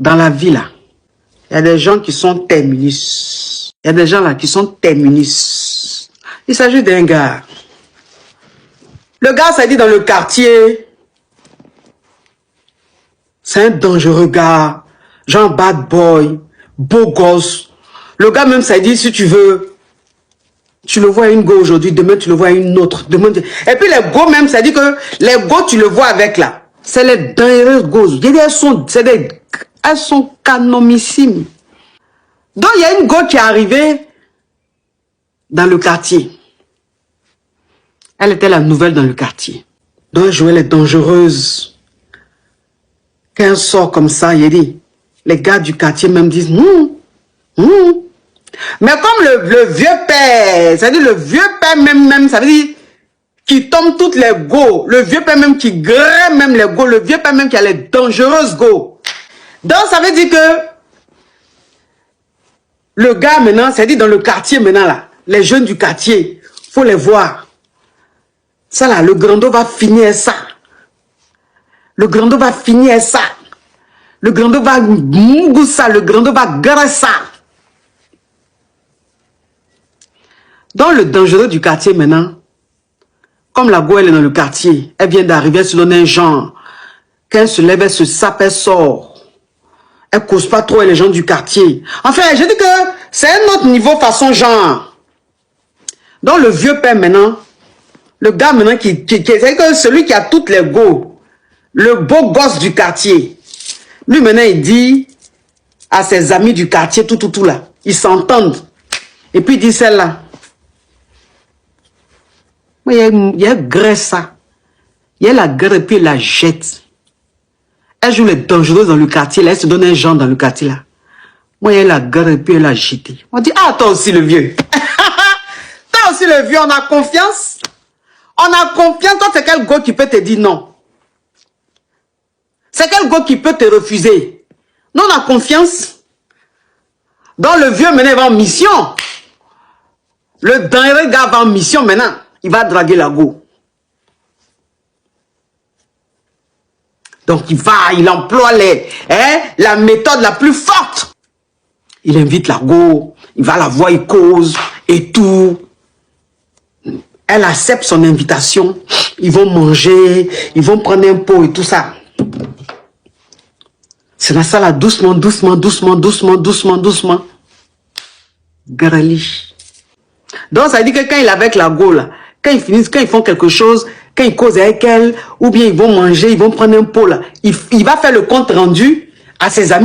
Dans la vie, là, il y a des gens qui sont terminus. Il y a des gens là qui sont terminus. Il s'agit d'un gars. Le gars, ça dit dans le quartier, c'est un dangereux gars, genre bad boy, beau gosse. Le gars même, ça dit, si tu veux, tu le vois à une go aujourd'hui, demain tu le vois à une autre. Demain, et puis les go même, ça dit que les go, tu le vois avec là. C'est les dangereux go. Elles sont canomissimes. Donc il y a une go qui est arrivée dans le quartier. Elle était la nouvelle dans le quartier. Donc elle jouait les dangereuses. Quand elle sort comme ça, il dit, les gars du quartier même disent, Mais comme le vieux père, c'est-à-dire le vieux père même, ça veut dire qui tombe toutes les go, le vieux père même qui grève même les go, le vieux père même qui a les dangereuses go. Donc ça veut dire que le gars maintenant, c'est-à-dire dans le quartier maintenant là, les jeunes du quartier, faut les voir. Ça là, le grando va finir ça. Le grando va finir ça. Le grando va mougou ça, le grando va graisser ça. Donc le dangereux du quartier maintenant, comme la go elle est dans le quartier, elle vient d'arriver, elle se donne un genre. Quand elle se lève, elle se sape, elle sort. Elle cause pas trop les gens du quartier. Enfin, je dis que c'est un autre niveau façon genre. Donc le vieux père maintenant, le gars maintenant c'est que celui qui a toutes les go, le beau gosse du quartier. Lui maintenant il dit à ses amis du quartier, tout là, ils s'entendent. Et puis il dit celle-là. Il y a graisse ça. Il y a la graisse et puis il la jette. Elle joue les dangereuses dans le quartier, là, elle se donne un genre dans le quartier là. Moi, il y a la graisse et puis elle l'a jetée. On dit, ah, toi aussi le vieux. Toi aussi le vieux, on a confiance. On a confiance. Toi, c'est quel go qui peut te dire non? C'est quel go qui peut te refuser? Nous, on a confiance. Donc, le vieux, maintenant, il va en mission. Le dangereux gars va en mission maintenant. Il va draguer la go. Donc, il emploie la méthode la plus forte. Il invite la go. Il va la voir, il cause et tout. Elle accepte son invitation. Ils vont manger, ils vont prendre un pot et tout ça. C'est dans ça là, doucement. Grali. Donc, ça dit que quand il est avec la go là, quand ils font quelque chose, quand ils causent avec elle, ou bien ils vont manger, ils vont prendre un pot là, il va faire le compte rendu à ses amis.